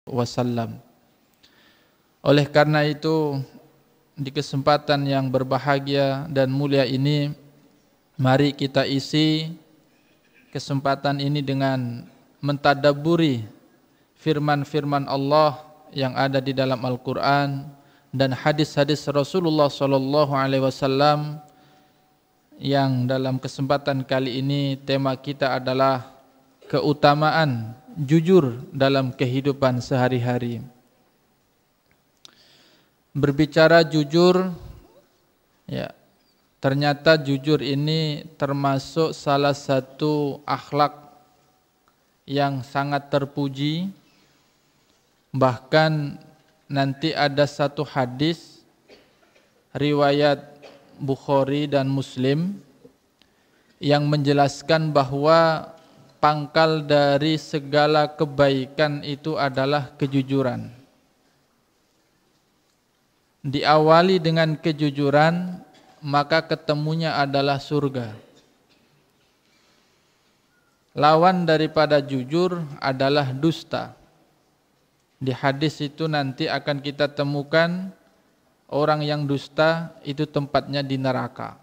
wasallam. Oleh karena itu, di kesempatan yang berbahagia dan mulia ini, mari kita isi kesempatan ini dengan mentadabburi firman-firman Allah yang ada di dalam Al-Quran dan hadis-hadis Rasulullah SAW, yang dalam kesempatan kali ini tema kita adalah keutamaan jujur dalam kehidupan sehari-hari. Berbicara jujur, ya, ternyata jujur ini termasuk salah satu akhlak yang sangat terpuji. Bahkan nanti ada satu hadis riwayat Bukhari dan Muslim yang menjelaskan bahwa pangkal dari segala kebaikan itu adalah kejujuran. Diawali dengan kejujuran, maka ketemunya adalah surga. Lawan daripada jujur adalah dusta. Di hadis itu nanti akan kita temukan orang yang dusta itu tempatnya di neraka.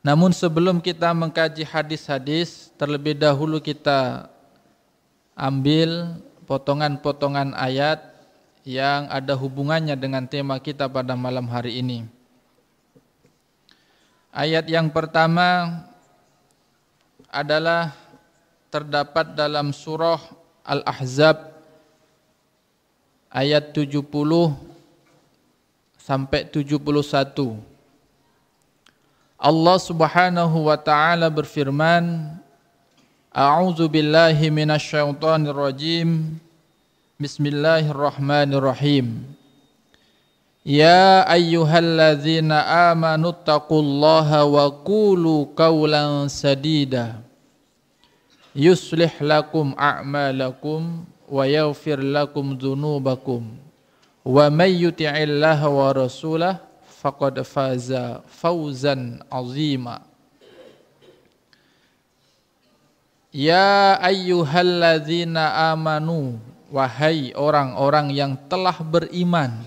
Namun sebelum kita mengkaji hadis-hadis, terlebih dahulu kita ambil potongan-potongan ayat yang ada hubungannya dengan tema kita pada malam hari ini. Ayat yang pertama adalah terdapat dalam surah Al-Ahzab ayat 70 sampai 71. Allah Subhanahu wa taala berfirman, A'udzu billahi minasyaitonir rajim. Bismillahirrahmanirrahim. Ya ayyuhalladzina amanu taqullaha wa qulu qawlan sadida. Yuslih lakum a'malakum wa yaghfir lakum dzunubakum. Wa may yuti'illaha wa rasulahu faqad faza fawzan 'azima. Ya ayyuhalladzina amanu, wahai orang-orang yang telah beriman,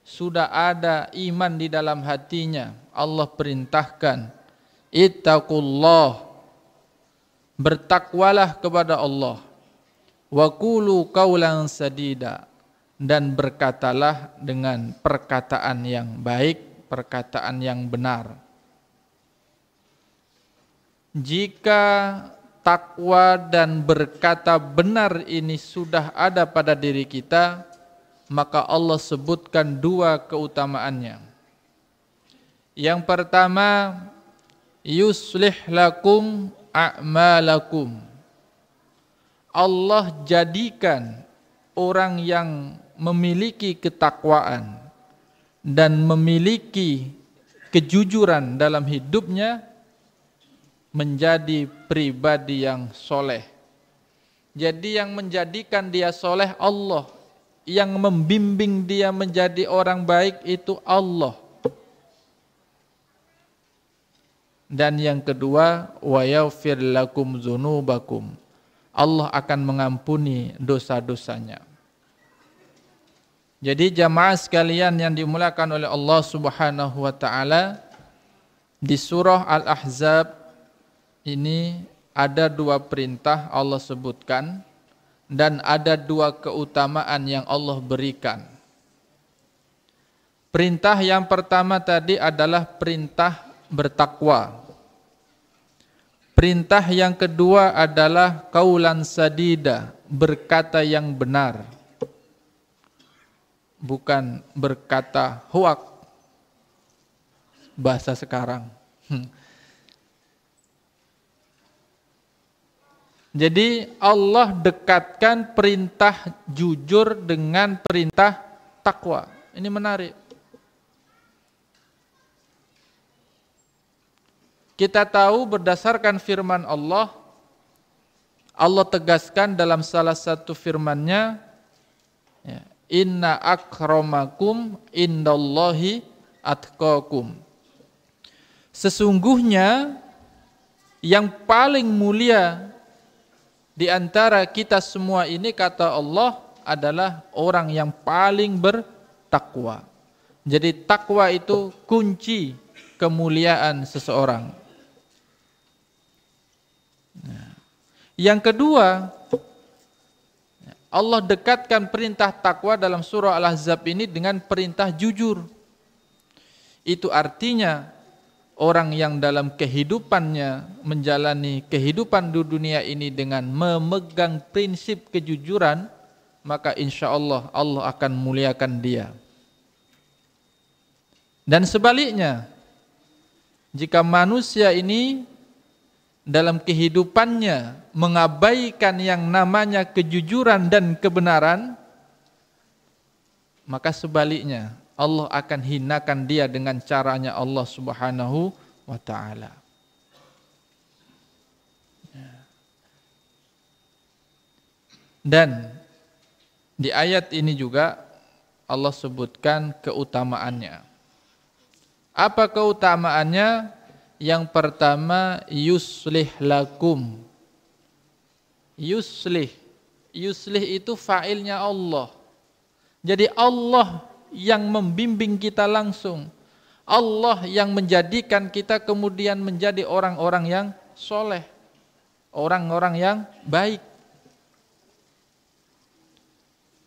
sudah ada iman di dalam hatinya. Allah perintahkan, ittaqullah, bertakwalah kepada Allah. Wa qulu qawlan sadida, dan berkatalah dengan perkataan yang baik, perkataan yang benar. Jika takwa dan berkata benar ini sudah ada pada diri kita, maka Allah sebutkan dua keutamaannya. Yang pertama, yuslih lakum a'malakum. Allah jadikan orang yang memiliki ketakwaan dan memiliki kejujuran dalam hidupnya menjadi pribadi yang soleh. Jadi yang menjadikan dia soleh Allah, yang membimbing dia menjadi orang baik itu Allah. Dan yang kedua, wa yaghfir lakum dzunubakum, Allah akan mengampuni dosa-dosanya. Jadi jamaah sekalian yang dimuliakan oleh Allah Subhanahu wa taala, di surah Al-Ahzab ini ada dua perintah Allah sebutkan dan ada dua keutamaan yang Allah berikan. Perintah yang pertama tadi adalah perintah bertakwa. Perintah yang kedua adalah qaulan sadida, berkata yang benar. Bukan berkata hoak, bahasa sekarang. Jadi Allah dekatkan perintah jujur dengan perintah takwa. Ini menarik. Kita tahu berdasarkan firman Allah, Allah tegaskan dalam salah satu firman-Nya, ya, inna akramakum indallahi atqakum. Sesungguhnya yang paling mulia Di antara kita semua ini kata Allah adalah orang yang paling bertakwa. Jadi takwa itu kunci kemuliaan seseorang. Yang kedua, Allah dekatkan perintah takwa dalam surah Al-Ahzab ini dengan perintah jujur. Itu artinya orang yang dalam kehidupannya menjalani kehidupan di dunia ini dengan memegang prinsip kejujuran, maka insya Allah Allah akan muliakan dia. Dan sebaliknya, jika manusia ini dalam kehidupannya mengabaikan yang namanya kejujuran dan kebenaran, maka sebaliknya Allah akan hinakan dia dengan caranya Allah Subhanahu wa ta'ala. Dan di ayat ini juga Allah sebutkan keutamaannya. Apa keutamaannya? Yang pertama, yuslih lakum. Yuslih itu fa'ilnya Allah. Jadi Allah yang membimbing kita langsung. Allah yang menjadikan kita kemudian menjadi orang-orang yang soleh, orang-orang yang baik.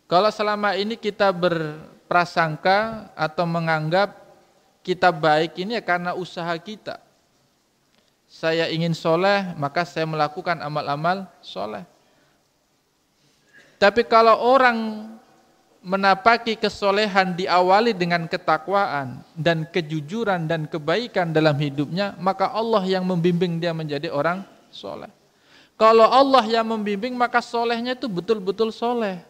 Kalau selama ini kita berprasangka atau menganggap kita baik ini ya karena usaha kita. Saya ingin soleh, maka saya melakukan amal-amal soleh. Tapi kalau orang menapaki kesolehan diawali dengan ketakwaan dan kejujuran dan kebaikan dalam hidupnya, maka Allah yang membimbing dia menjadi orang soleh. Kalau Allah yang membimbing, maka solehnya itu betul-betul soleh.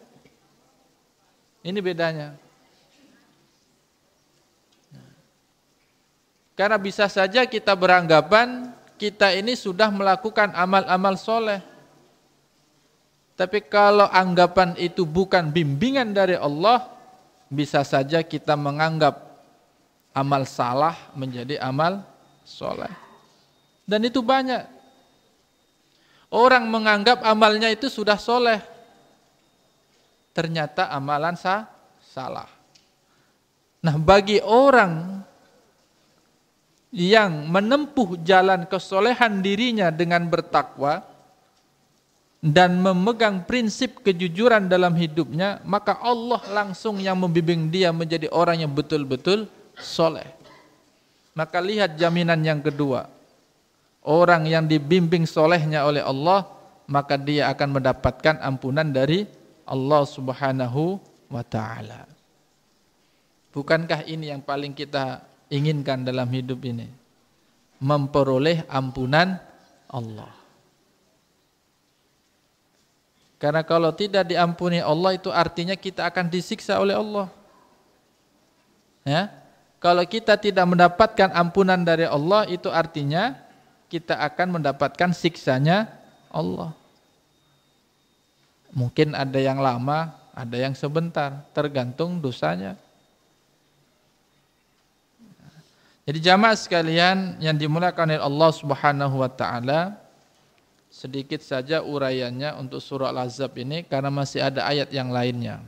Ini bedanya. Karena bisa saja kita beranggapan kita ini sudah melakukan amal-amal soleh. Tapi kalau anggapan itu bukan bimbingan dari Allah, bisa saja kita menganggap amal salah menjadi amal soleh. Dan itu banyak. Orang menganggap amalnya itu sudah soleh. Ternyata amalan salah. Nah, bagi orang yang menempuh jalan kesolehan dirinya dengan bertakwa dan memegang prinsip kejujuran dalam hidupnya, maka Allah langsung yang membimbing dia menjadi orang yang betul-betul soleh. Maka lihat jaminan yang kedua. Orang yang dibimbing solehnya oleh Allah, maka dia akan mendapatkan ampunan dari Allah Subhanahu wa ta'ala. Bukankah ini yang paling kita inginkan dalam hidup ini? Memperoleh ampunan Allah. Karena kalau tidak diampuni Allah, itu artinya kita akan disiksa oleh Allah. Ya? Kalau kita tidak mendapatkan ampunan dari Allah, itu artinya kita akan mendapatkan siksanya Allah. Mungkin ada yang lama, ada yang sebentar, tergantung dosanya. Jadi jamaah sekalian yang dimuliakan oleh Allah Subhanahu wa ta'ala, sedikit saja uraiannya untuk surah Al-Ahzab ini karena masih ada ayat yang lainnya.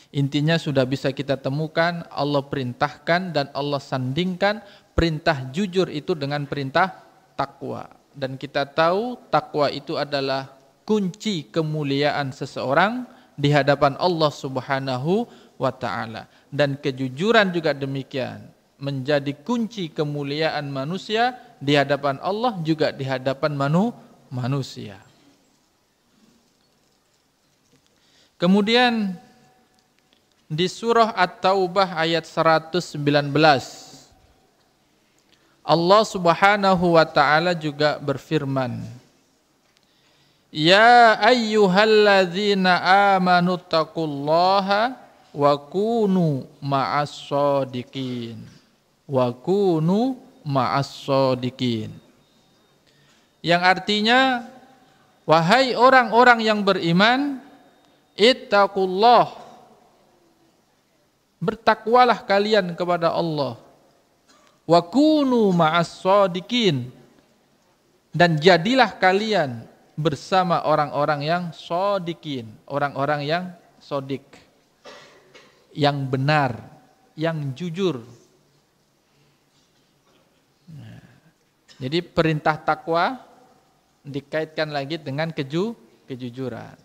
Intinya sudah bisa kita temukan Allah perintahkan dan Allah sandingkan perintah jujur itu dengan perintah takwa. Dan kita tahu takwa itu adalah kunci kemuliaan seseorang di hadapan Allah Subhanahu wa ta'ala. Dan kejujuran juga demikian. Menjadi kunci kemuliaan manusia di hadapan Allah juga di hadapan manusia. Kemudian di surah At-Taubah ayat 119 Allah Subhanahu wa ta'ala juga berfirman, Ya ayyuhalladzina amanu taqullaha wa kunu ma'as-shadiqin. Wa kunu ma'as-shadiqin. Yang artinya, wahai orang-orang yang beriman, ittaqullah, bertakwalah kalian kepada Allah. Wa kunu ma'as-shadiqin, dan jadilah kalian bersama orang-orang yang shodikin, orang-orang yang sodik, yang benar, yang jujur. Jadi perintah takwa dikaitkan lagi dengan kejujuran.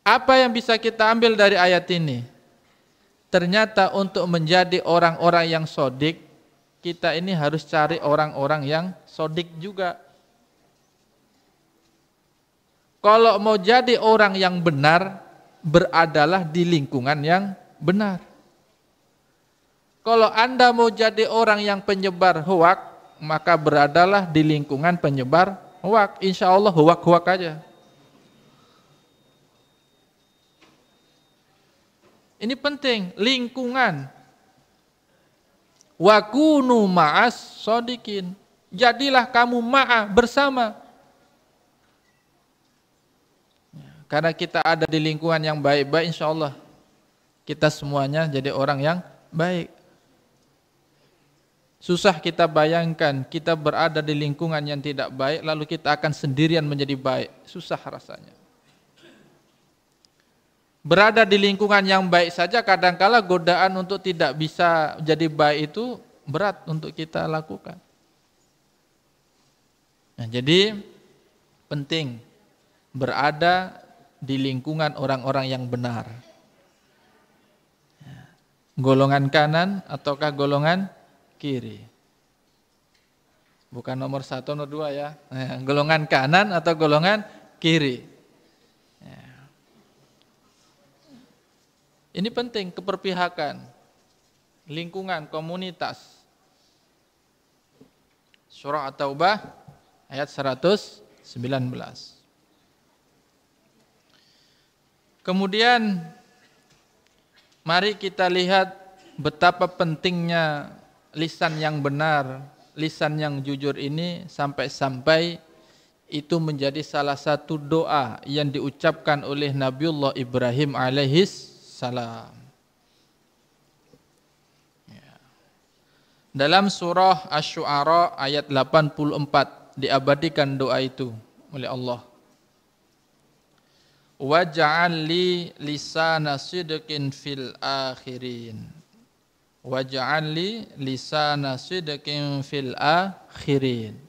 Apa yang bisa kita ambil dari ayat ini? Ternyata untuk menjadi orang-orang yang sodik, kita ini harus cari orang-orang yang sodik juga. Kalau mau jadi orang yang benar, beradalah di lingkungan yang benar. Kalau Anda mau jadi orang yang penyebar hoak, maka beradalah di lingkungan penyebar hoak. Insya Allah hoak-hoak aja. Ini penting, lingkungan. Wa kunu ma'as shodikin. Jadilah kamu bersama. Karena kita ada di lingkungan yang baik-baik, insya Allah kita semuanya jadi orang yang baik. Susah kita bayangkan kita berada di lingkungan yang tidak baik, lalu kita akan sendirian menjadi baik. Susah rasanya. Berada di lingkungan yang baik saja kadangkala godaan untuk tidak bisa jadi baik itu berat untuk kita lakukan. Nah, jadi penting berada di lingkungan orang-orang yang benar. Golongan kanan ataukah golongan kiri? Bukan nomor 1, nomor 2 ya. Golongan kanan atau golongan kiri. Ini penting, keperpihakan, lingkungan, komunitas. Surah At-Taubah ayat 119. Kemudian mari kita lihat betapa pentingnya lisan yang benar, lisan yang jujur ini sampai-sampai itu menjadi salah satu doa yang diucapkan oleh Nabiullah Ibrahim alaihis salam. Dalam surah Asy-Syu'ara ayat 84 diabadikan doa itu oleh Allah. Waj'al li lisana sidqin fil akhirin. Waj'al li lisana sidqin fil akhirin.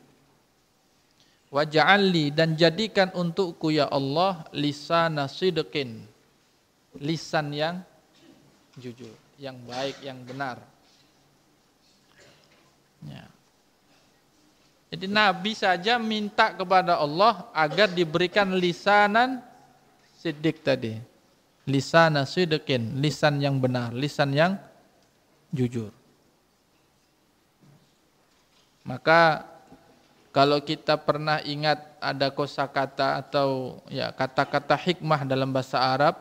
Waj'al li, dan jadikan untukku ya Allah lisana sidqin, lisan yang jujur, yang baik, yang benar. Ya. Jadi Nabi saja minta kepada Allah agar diberikan lisanan siddiq tadi. Lisana sidqin, lisan yang benar, lisan yang jujur. Maka kalau kita pernah ingat ada kosakata atau ya kata-kata hikmah dalam bahasa Arab,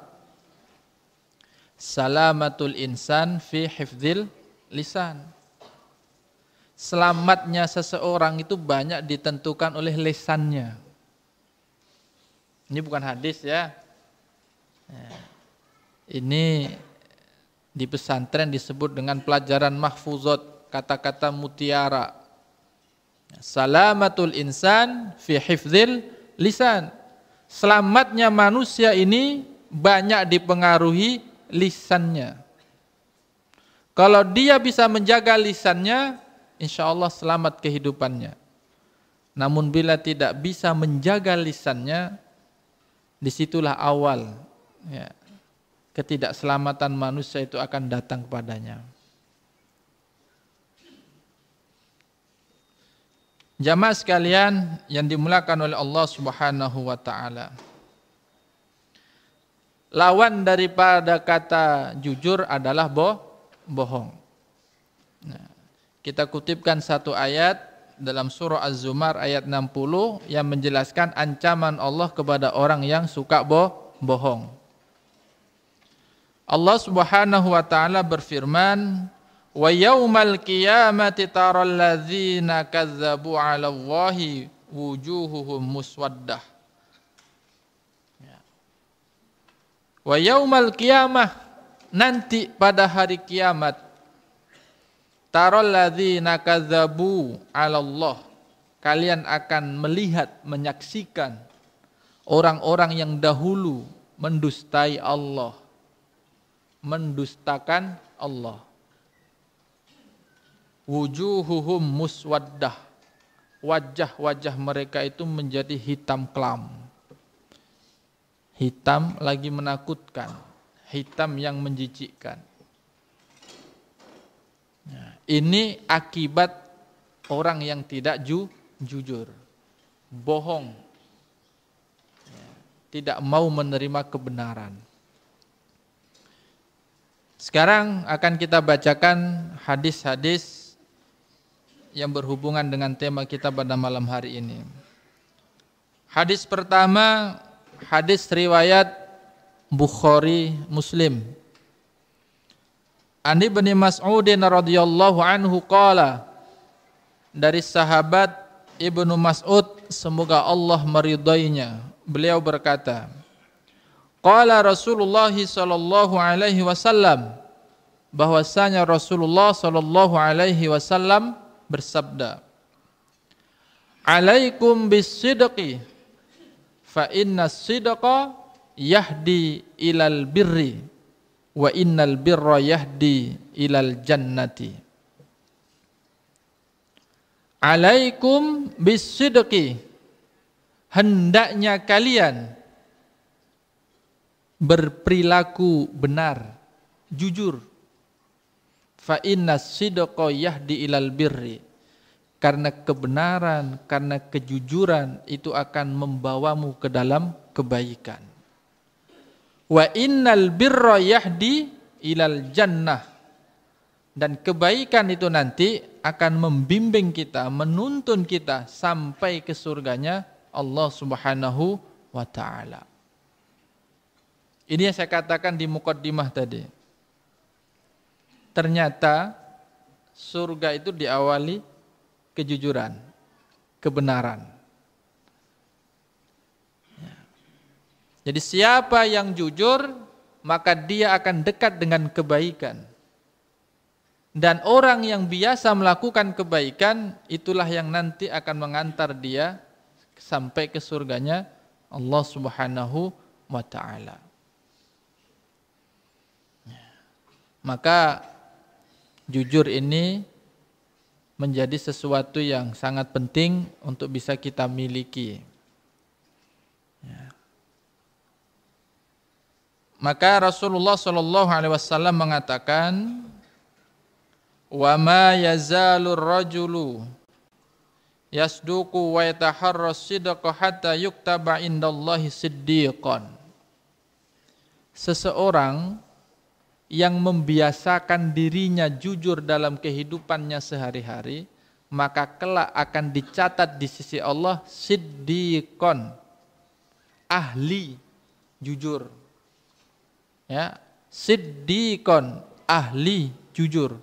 salamatul insan fi hifdzil lisan. Selamatnya seseorang itu banyak ditentukan oleh lisannya. Ini bukan hadis ya. Ini di pesantren disebut dengan pelajaran mahfuzat, kata-kata mutiara. Salamatul insan fi hifdzil lisan. Selamatnya manusia ini banyak dipengaruhi lisannya. Kalau dia bisa menjaga lisannya, insya Allah selamat kehidupannya. Namun bila tidak bisa menjaga lisannya, disitulah awal ya, ketidakselamatan manusia itu akan datang kepadanya. Jamaah sekalian yang dimuliakan oleh Allah Subhanahu wa taala. Lawan daripada kata jujur adalah bohong. Nah, kita kutipkan satu ayat dalam surah Az-Zumar ayat 60 yang menjelaskan ancaman Allah kepada orang yang suka bohong. Allah Subhanahu wa taala berfirman, "Wa yaumal qiyamati taral ladzina kazzabu 'ala Allahi wujuhuhum muswaddah." Wa yaumal qiyamah, nanti pada hari kiamat, taral ladzina kazzabu 'ala Allah, kalian akan melihat, menyaksikan orang-orang yang dahulu mendustai Allah, mendustakan Allah. Wujuhuhum muswaddah, wajah-wajah mereka itu menjadi hitam kelam. Hitam lagi menakutkan, hitam yang menjijikkan. Ini akibat orang yang tidak jujur, bohong, tidak mau menerima kebenaran. Sekarang akan kita bacakan hadis-hadis yang berhubungan dengan tema kita pada malam hari ini. Hadis pertama, hadis riwayat Bukhari Muslim. An Ibnu Mas'udin radhiyallahu anhu qala, dari sahabat Ibnu Mas'ud, semoga Allah meridainya, beliau berkata, qala Rasulullah sallallahu alaihi wasallam, bahwasanya Rasulullah sallallahu alaihi wasallam bersabda, alaikum bis-sidqi fa inna as-sidqa yahdi ilal birri wa innal birra yahdi ilal jannati. Alaikum bis-sidqi, hendaknya kalian berperilaku benar, jujur. Fa inna as-sidqa yahdi ilal birri, karena kebenaran, karena kejujuran itu akan membawamu ke dalam kebaikan. Wa innal birra yahdi ilal jannah, dan kebaikan itu nanti akan membimbing kita, menuntun kita sampai ke surganya Allah Subhanahu wa ta'ala. Ini yang saya katakan di muqaddimah tadi. Ternyata surga itu diawali kejujuran, kebenaran. Jadi siapa yang jujur, maka dia akan dekat dengan kebaikan. Dan orang yang biasa melakukan kebaikan, itulah yang nanti akan mengantar dia sampai ke surganya Allah Subhanahu wa ta'ala. Maka jujur ini menjadi sesuatu yang sangat penting untuk bisa kita miliki. Maka Rasulullah sallallahu alaihi wasallam mengatakan, wa ma yazalur rajulu yasduqu wa yataharras sidqa hatta yuktaba indallahi siddiqan. Seseorang yang membiasakan dirinya jujur dalam kehidupannya sehari-hari, maka kelak akan dicatat di sisi Allah siddiqan, ahli jujur. Ya, siddiqan, ahli jujur.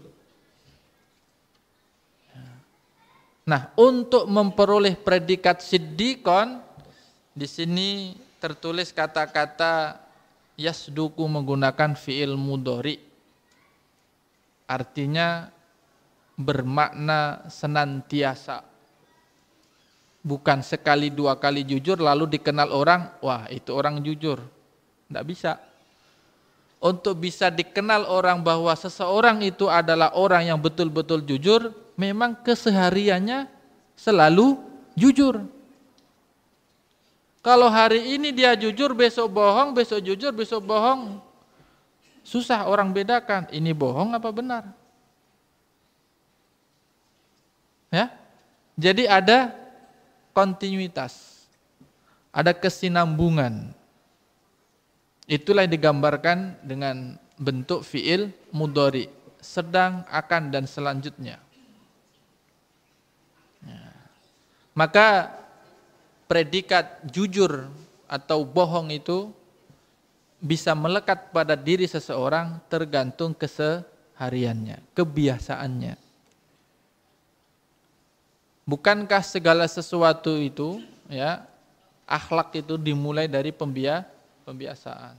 Nah, untuk memperoleh predikat siddiqan, di sini tertulis kata-kata yasduku menggunakan fi'il mudhari. Artinya bermakna senantiasa. Bukan sekali dua kali jujur lalu dikenal orang, wah itu orang jujur. Tidak bisa. Untuk bisa dikenal orang bahwa seseorang itu adalah orang yang betul-betul jujur, memang kesehariannya selalu jujur. Kalau hari ini dia jujur, besok bohong, besok jujur, besok bohong, susah orang bedakan ini bohong apa benar. Ya, jadi ada kontinuitas, ada kesinambungan. Itulah yang digambarkan dengan bentuk fi'il mudhari, sedang, akan, dan selanjutnya. Ya. Maka predikat jujur atau bohong itu bisa melekat pada diri seseorang tergantung kesehariannya, kebiasaannya. Bukankah segala sesuatu itu, ya, akhlak itu dimulai dari pembiasaan.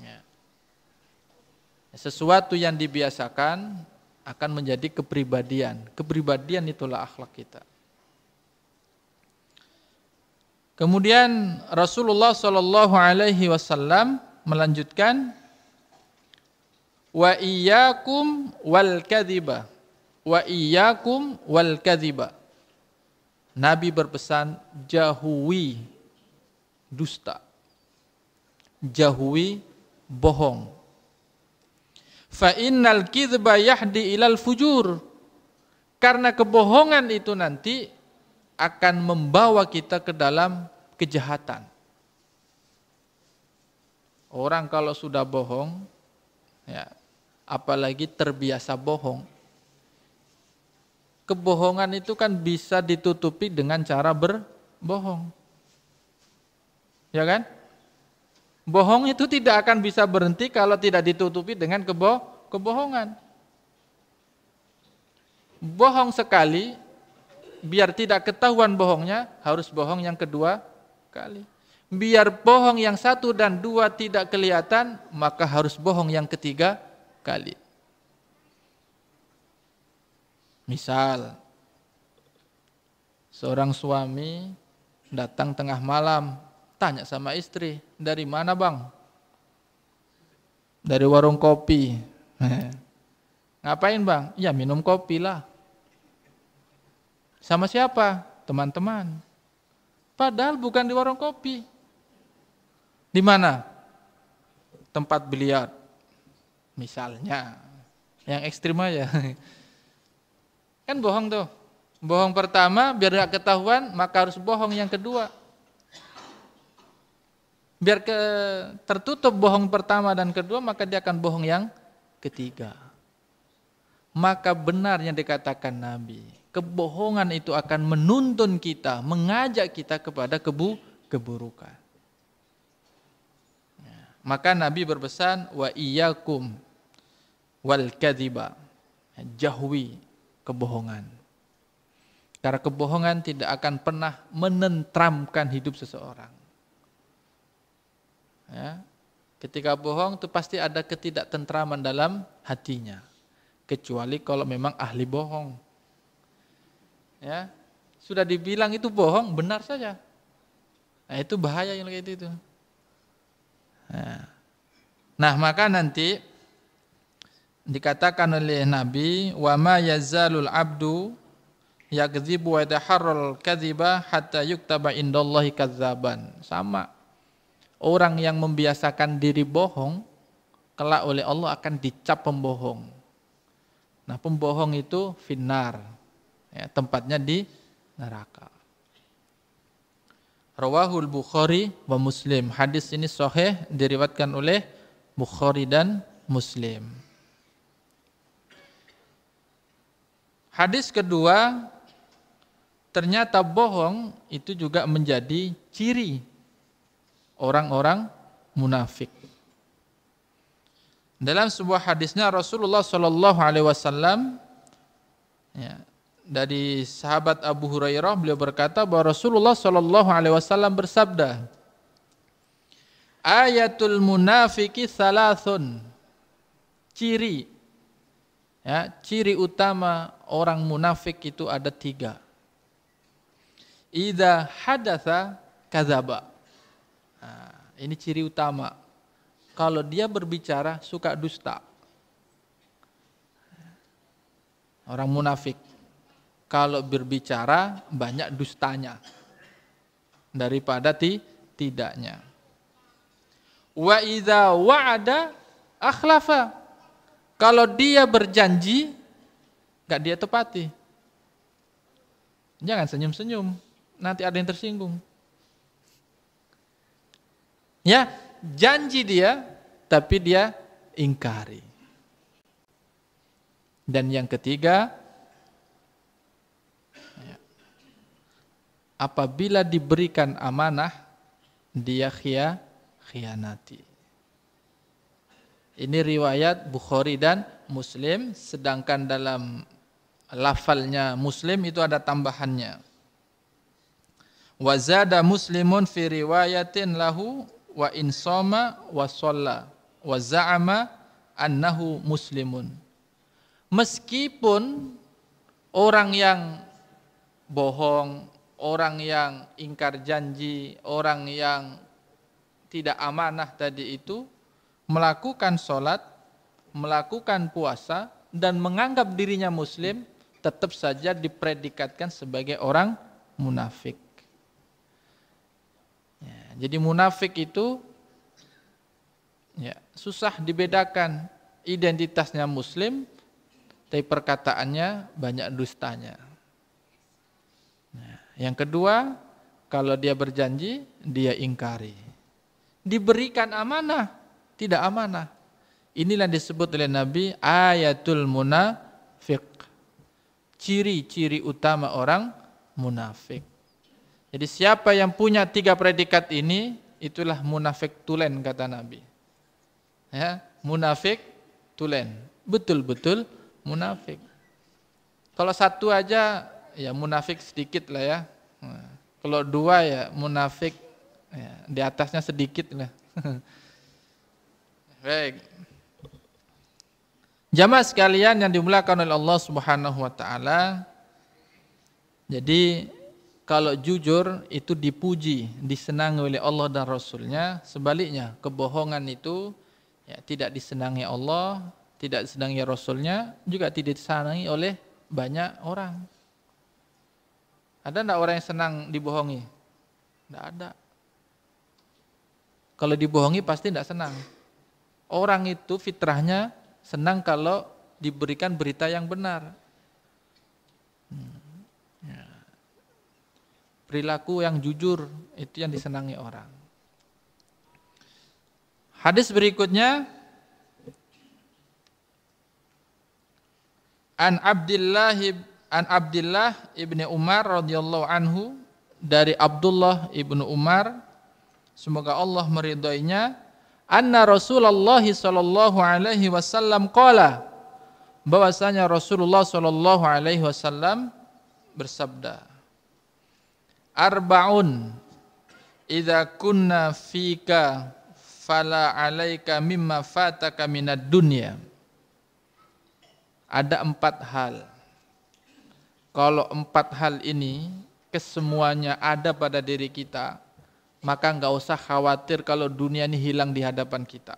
Ya. Sesuatu yang dibiasakan akan menjadi kepribadian. Kepribadian itulah akhlak kita. Kemudian Rasulullah Shallallahu Alaihi Wasallam melanjutkan, wa iyyakum wal kadhiba, wa iyyakum wal kadhiba. Nabi berpesan, jauhi dusta, jauhi bohong. Fa innal kidhba yahdi ilal fujur. Karena kebohongan itu nanti akan membawa kita ke dalam kejahatan. Orang kalau sudah bohong, ya, apalagi terbiasa bohong, kebohongan itu kan bisa ditutupi dengan cara berbohong. Ya kan? Bohong itu tidak akan bisa berhenti kalau tidak ditutupi dengan kebohongan. Bohong sekali, biar tidak ketahuan bohongnya, harus bohong yang kedua kali. Biar bohong yang satu dan dua tidak kelihatan, maka harus bohong yang ketiga kali. Misal, seorang suami datang tengah malam, tanya sama istri, dari mana bang? Dari warung kopi. Ngapain bang? Ya minum kopi lah. Sama siapa? Teman-teman. Padahal bukan di warung kopi. Di mana? Tempat biliar. Misalnya. Yang ekstrim aja. Kan bohong tuh. Bohong pertama biar gak ketahuan, maka harus bohong yang kedua. Biar tertutup bohong pertama dan kedua, maka dia akan bohong yang ketiga. Maka benar yang dikatakan Nabi, kebohongan itu akan menuntun kita, mengajak kita kepada keburukan. Maka Nabi berpesan, wa iyyakum wal kadhiba, jauhi kebohongan. Karena kebohongan tidak akan pernah menentramkan hidup seseorang. Ya. Ketika bohong itu pasti ada ketidaktentraman dalam hatinya. Kecuali kalau memang ahli bohong. Ya. Sudah dibilang itu bohong, benar saja. Nah, itu bahaya yang kayak itu. Nah, maka nanti dikatakan oleh Nabi, wa ma yazalul abdu yakdzibu wa yataharral kadziba hatta yuktaba indallahi kadzaban. Sama. Orang yang membiasakan diri bohong, kelak oleh Allah akan dicap pembohong. Nah, pembohong itu finnar, ya, tempatnya di neraka. Rawahul Bukhari wa Muslim. Hadis ini sahih, diriwayatkan oleh Bukhari dan Muslim. Hadis kedua, ternyata bohong itu juga menjadi ciri orang-orang munafik. Dalam sebuah hadisnya Rasulullah Shallallahu Alaihi Wasallam, ya, dari sahabat Abu Hurairah, beliau berkata bahwa Rasulullah Shallallahu Alaihi Wasallam bersabda, ayatul munafiki salasun, ciri, ya, ciri utama orang munafik itu ada 3. Idza hadatsa kadzaba. Nah, ini ciri utama. Kalau dia berbicara suka dusta. Orang munafik kalau berbicara banyak dustanya daripada tidaknya. Wa idza wa'ada akhlafa. Kalau dia berjanji enggak dia tepati. Jangan senyum-senyum, nanti ada yang tersinggung. Ya, janji dia tapi dia ingkari. Dan yang ketiga, apabila diberikan amanah, dia khianati. Ini riwayat Bukhari dan Muslim, sedangkan dalam lafalnya Muslim itu ada tambahannya. Wa zada Muslimun fi riwayatin lahu wa insoma wa shalla wa za'ama annahu muslimun. Meskipun orang yang bohong, orang yang ingkar janji, orang yang tidak amanah tadi itu melakukan sholat, melakukan puasa dan menganggap dirinya muslim, tetap saja dipredikatkan sebagai orang munafik. Ya, jadi munafik itu ya, susah dibedakan, identitasnya muslim tapi perkataannya banyak dustanya. Nah, yang kedua, kalau dia berjanji dia ingkari. Diberikan amanah tidak amanah. Inilah disebut oleh Nabi ayatul munafik. Ciri-ciri utama orang munafik. Jadi siapa yang punya 3 predikat ini, itulah munafik tulen kata Nabi. Ya, munafik tulen, betul-betul munafik. Kalau satu aja ya munafik sedikit lah ya. Nah, kalau 2 ya munafik ya, di atasnya sedikit lah. Baik. Jamaah sekalian yang dimuliakan oleh Allah Subhanahu wa taala. Jadi kalau jujur itu dipuji, disenangi oleh Allah dan Rasulnya. Sebaliknya kebohongan itu ya, tidak disenangi Allah, tidak disenangi Rasulnya, juga tidak disenangi oleh banyak orang. Ada enggak orang yang senang dibohongi? Enggak ada. Kalau dibohongi pasti enggak senang. Orang itu fitrahnya senang kalau diberikan berita yang benar. Ya. Perilaku yang jujur itu yang disenangi orang. Hadis berikutnya An Abdillah ibni Umar radhiyallahu anhu, dari Abdullah ibnu Umar, semoga Allah meridhoinya, anna Rasulullah sallallahu alaihi wasallam qala, bahwasanya Rasulullah sallallahu alaihi wasallam bersabda, arba'un idza kunna fika fala alaika mimma fataka minad dunya. Ada 4 hal. Kalau 4 hal ini kesemuanya ada pada diri kita, maka enggak usah khawatir kalau dunia ini hilang di hadapan kita.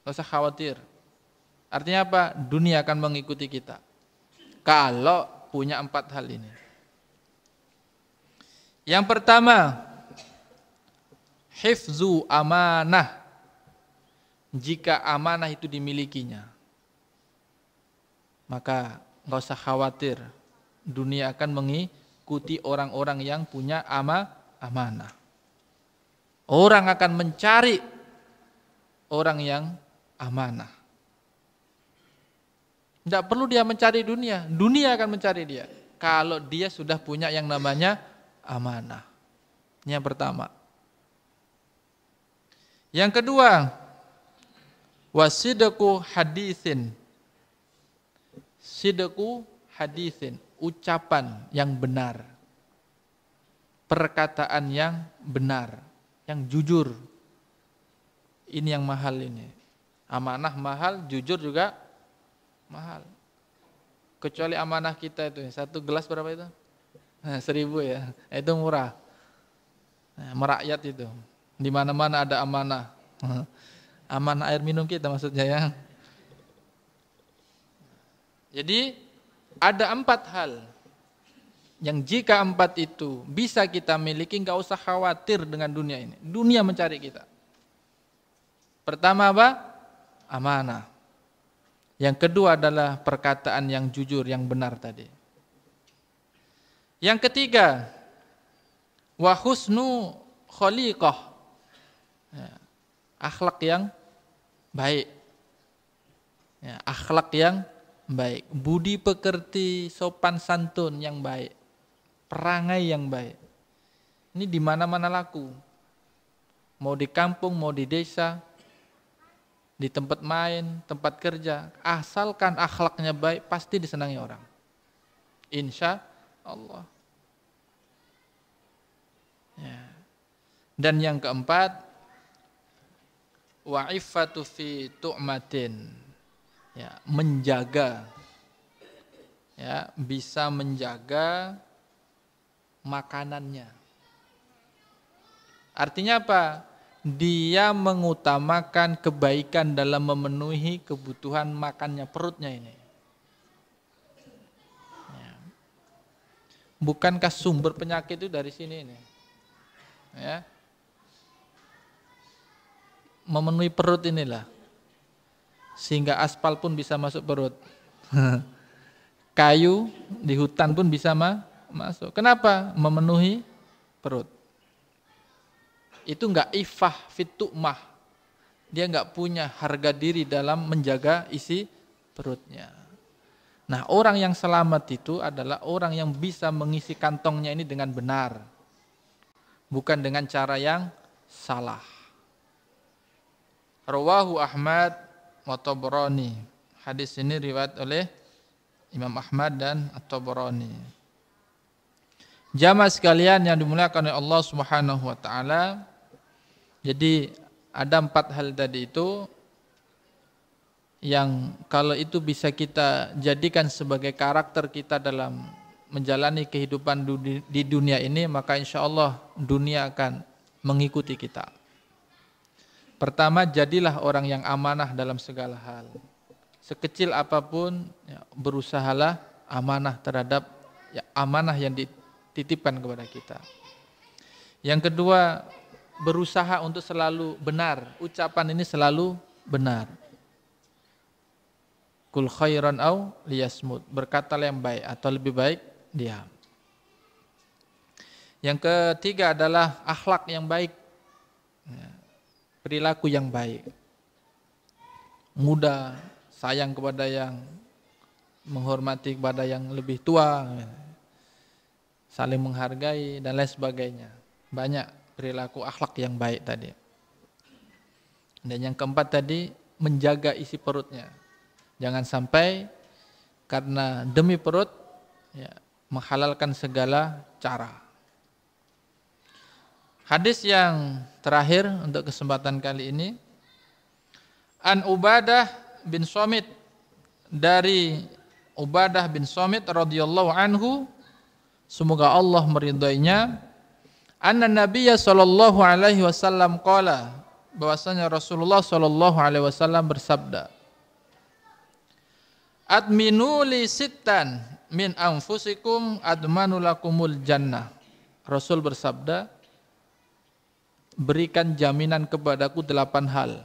Enggak usah khawatir. Artinya apa? Dunia akan mengikuti kita. Kalau punya 4 hal ini. Yang pertama, hifzu amanah. Jika amanah itu dimilikinya, maka enggak usah khawatir. Dunia akan mengikuti orang-orang yang punya amanah. Orang akan mencari orang yang amanah. Tidak perlu dia mencari dunia, dunia akan mencari dia. Kalau dia sudah punya yang namanya amanah. Ini yang pertama. Yang kedua, wasidqu haditsin. Sidqu haditsin, ucapan yang benar. Perkataan yang benar, yang jujur. Ini yang mahal ini. Amanah mahal, jujur juga mahal. Kecuali amanah kita itu, 1 gelas berapa itu? 1.000 ya, itu murah. Merakyat itu. Di mana-mana ada amanah. Amanah air minum kita maksudnya ya. Jadi ada 4 hal yang jika 4 itu bisa kita miliki, enggak usah khawatir dengan dunia ini. Dunia mencari kita. Pertama apa? Amanah. Yang kedua adalah perkataan yang jujur, yang benar tadi. Yang ketiga, wa husnu khaliqah. Ya, akhlak yang baik. Ya, akhlak yang baik, budi pekerti, sopan santun yang baik, perangai yang baik. Ini di mana-mana laku. Mau di kampung, mau di desa, di tempat main, tempat kerja, asalkan akhlaknya baik pasti disenangi orang. Insya Allah. Ya. Dan yang keempat, wa'iffatu fi tu'matin. Ya, menjaga, ya, bisa menjaga makanannya. Artinya apa? Dia mengutamakan kebaikan dalam memenuhi kebutuhan makannya, perutnya ini. Ya. Bukankah sumber penyakit itu dari sini ini? Ya. Memenuhi perut inilah. Sehingga aspal pun bisa masuk perut. Kayu di hutan pun bisa masuk. Kenapa? Memenuhi perut. Itu enggak ifah fitu'mah. Dia enggak punya harga diri dalam menjaga isi perutnya. Nah, orang yang selamat itu adalah orang yang bisa mengisi kantongnya ini dengan benar. Bukan dengan cara yang salah. Rawahu Ahmad wa Tabrani. Hadis ini riwayat oleh Imam Ahmad dan At-Tabrani. Jamaah sekalian yang dimuliakan oleh Allah Subhanahu wa taala. Jadi ada 4 hal tadi itu yang kalau itu bisa kita jadikan sebagai karakter kita dalam menjalani kehidupan di dunia ini, maka insya Allah dunia akan mengikuti kita. Pertama, jadilah orang yang amanah dalam segala hal. Sekecil apapun, ya, berusahalah amanah terhadap amanah yang dititipkan kepada kita. Yang kedua, berusaha untuk selalu benar. Ucapan ini selalu benar. Kul khairan au liyasmut. Berkatalah yang baik atau lebih baik diam. Yang ketiga adalah akhlak yang baik. Perilaku yang baik. Mudah, sayang kepada yang, menghormati kepada yang lebih tua, saling menghargai dan lain sebagainya. Banyak perilaku akhlak yang baik tadi. Dan yang keempat tadi, menjaga isi perutnya. Jangan sampai karena demi perut ya, menghalalkan segala cara. Hadis yang terakhir untuk kesempatan kali ini, An Ubadah bin Samit, dari Ubadah bin Samit radhiyallahu anhu, semoga Allah meridainya, anna Nabiyya sallallahu alaihi wasallam qala, bahwasanya Rasulullah sallallahu alaihi wasallam bersabda, adminu li sittan min anfusikum admanu lakumul jannah. Rasul bersabda, berikan jaminan kepadaku 8 hal.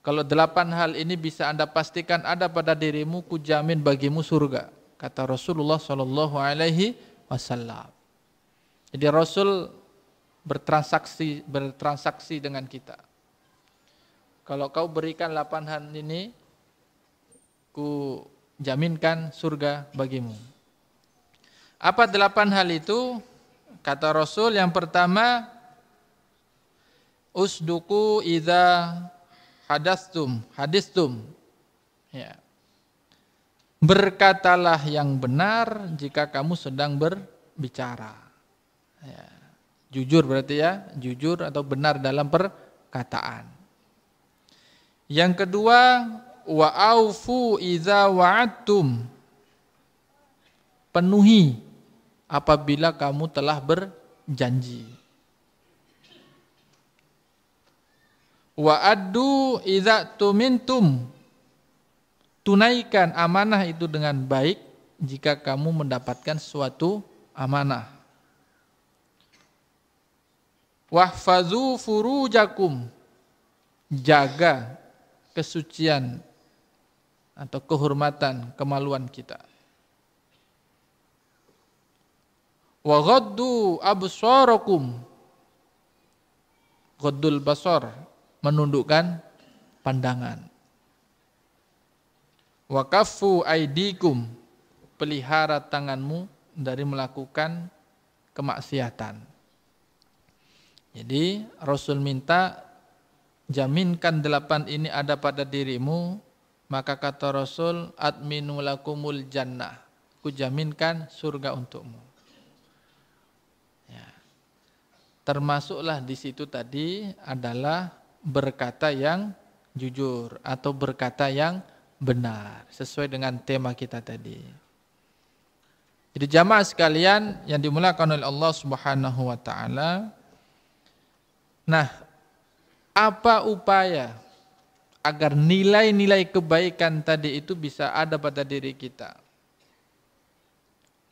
Kalau 8 hal ini bisa Anda pastikan ada pada dirimu, ku jamin bagimu surga, kata Rasulullah sallallahu alaihi wasallam. Jadi Rasul bertransaksi dengan kita. Kalau kau berikan 8 hal ini, ku jaminkan surga bagimu. Apa 8 hal itu? Kata Rasul, yang pertama, usduku idza hadistum. Ya. Berkatalah yang benar jika kamu sedang berbicara. Ya. Jujur berarti ya, jujur atau benar dalam perkataan. Yang kedua, wa aufu idza wa'adtum. Penuhi apabila kamu telah berjanji. Wa addu idza tumintum. Tunaikan amanah itu dengan baik jika kamu mendapatkan suatu amanah. Wahfazu furujakum. Jaga kesucian atau kehormatan, kemaluan kita. Wa ghaddu absarakum. Ghaddul basar, menundukkan pandangan. Wa kaffu aidikum, pelihara tanganmu dari melakukan kemaksiatan. Jadi Rasul minta jaminkan 8 ini ada pada dirimu, maka kata Rasul, adminu lakumul jannah, ku jaminkan surga untukmu. Ya. Termasuklah di situ tadi adalah berkata yang jujur atau berkata yang benar, sesuai dengan tema kita tadi. Jadi jamaah sekalian yang dimuliakan oleh Allah Subhanahu wa taala. Nah, apa upaya agar nilai-nilai kebaikan tadi itu bisa ada pada diri kita?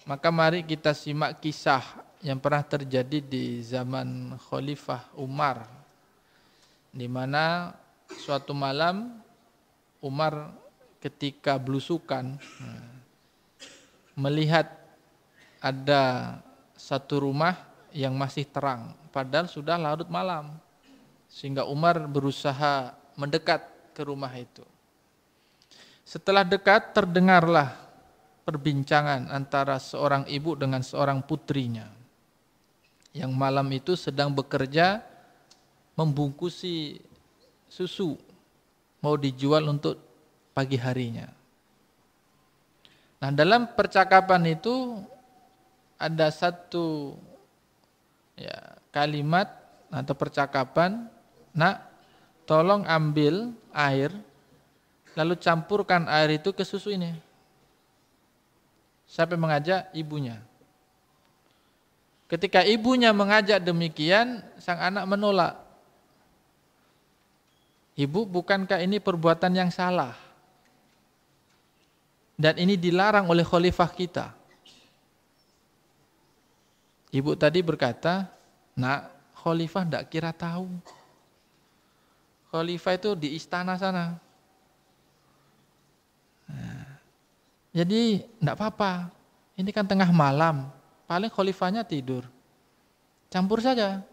Maka mari kita simak kisah yang pernah terjadi di zaman Khalifah Umar, di mana suatu malam Umar ketika belusukan melihat ada satu rumah yang masih terang, padahal sudah larut malam, sehingga Umar berusaha mendekat ke rumah itu. Setelah dekat, terdengarlah perbincangan antara seorang ibu dengan seorang putrinya, yang malam itu sedang bekerja membungkusi susu, mau dijual untuk pagi harinya. Nah, dalam percakapan itu ada satu kalimat atau percakapan, "Nak, tolong ambil air, lalu campurkan air itu ke susu ini." Siapa yang mengajak? Ibunya. Ketika ibunya mengajak demikian, sang anak menolak. "Ibu, bukankah ini perbuatan yang salah? Dan ini dilarang oleh khalifah kita." Ibu tadi berkata, "Nak, khalifah tidak kira tahu. Khalifah itu di istana sana. Nah, jadi tidak apa-apa. Ini kan tengah malam. Paling khalifahnya tidur. Campur saja.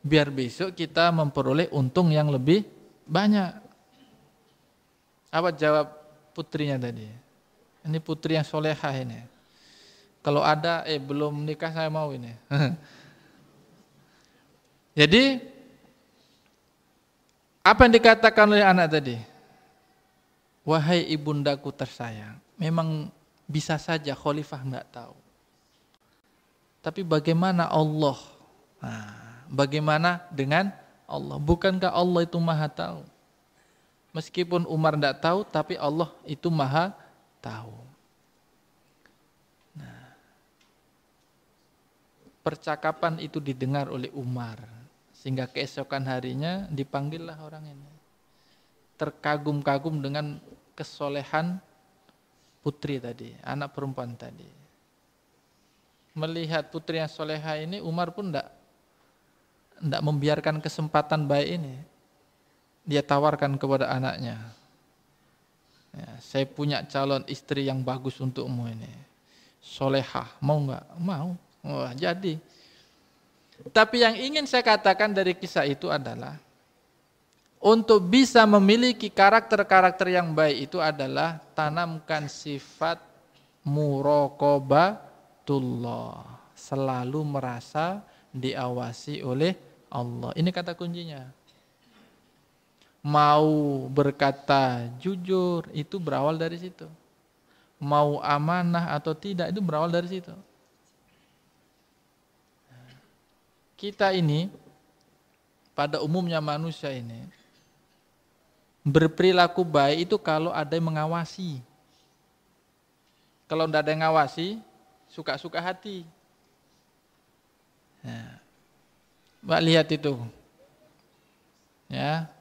Biar besok kita memperoleh untung yang lebih banyak." Apa jawab putrinya tadi? Ini putri yang solehah ini. Kalau ada, belum nikah saya mau ini. Jadi, apa yang dikatakan oleh anak tadi? "Wahai ibundaku tersayang, memang bisa saja khalifah enggak tahu. Tapi bagaimana Allah? Nah, bagaimana dengan Allah? Bukankah Allah itu maha tahu? Meskipun Umar enggak tahu, tapi Allah itu maha tahu." Percakapan itu didengar oleh Umar, sehingga keesokan harinya dipanggillah orang ini. Terkagum-kagum dengan kesolehan putri tadi, anak perempuan tadi. Melihat putri yang soleha ini, Umar pun tidak membiarkan kesempatan baik ini. Dia tawarkan kepada anaknya, "Ya, saya punya calon istri yang bagus untukmu ini. Solehah, mau enggak?" "Mau." "Wah, jadi." Tapi yang ingin saya katakan dari kisah itu adalah, untuk bisa memiliki karakter-karakter yang baik itu adalah tanamkan sifat muraqabatullah, selalu merasa diawasi oleh Allah. Ini kata kuncinya. Mau berkata jujur itu berawal dari situ. Mau amanah atau tidak itu berawal dari situ. Kita ini, pada umumnya manusia ini, berperilaku baik itu kalau ada yang mengawasi. Kalau tidak ada yang mengawasi, suka-suka hati. Nah, Mbak lihat itu. Ya.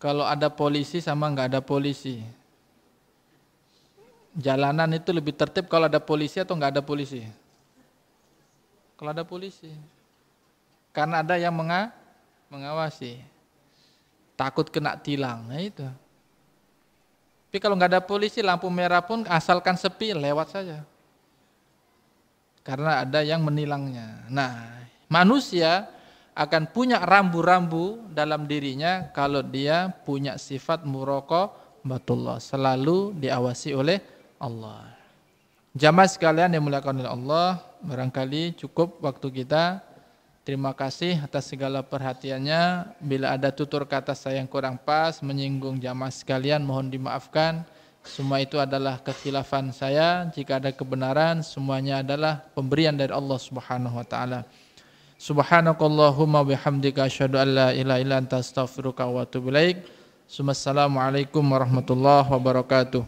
Kalau ada polisi sama enggak ada polisi. Jalanan itu lebih tertib kalau ada polisi atau enggak ada polisi? Kalau ada polisi. Karena ada yang mengawasi. Takut kena tilang, nah itu. Tapi kalau nggak ada polisi, lampu merah pun asalkan sepi, lewat saja. Karena ada yang menilangnya. Nah, manusia akan punya rambu-rambu dalam dirinya kalau dia punya sifat muraqabatullah, selalu diawasi oleh Allah. Jamaah sekalian yang dimuliakan oleh Allah, barangkali cukup waktu kita. Terima kasih atas segala perhatiannya. Bila ada tutur kata saya yang kurang pas, menyinggung jamaah sekalian, mohon dimaafkan. Semua itu adalah kekhilafan saya. Jika ada kebenaran, semuanya adalah pemberian dari Allah Subhanahu wa taala. Subhanakallahumma bihamdika asyhadu an la ilaha illa anta astaghfiruka wa atubu ilaik. Assalamualaikum warahmatullahi wabarakatuh.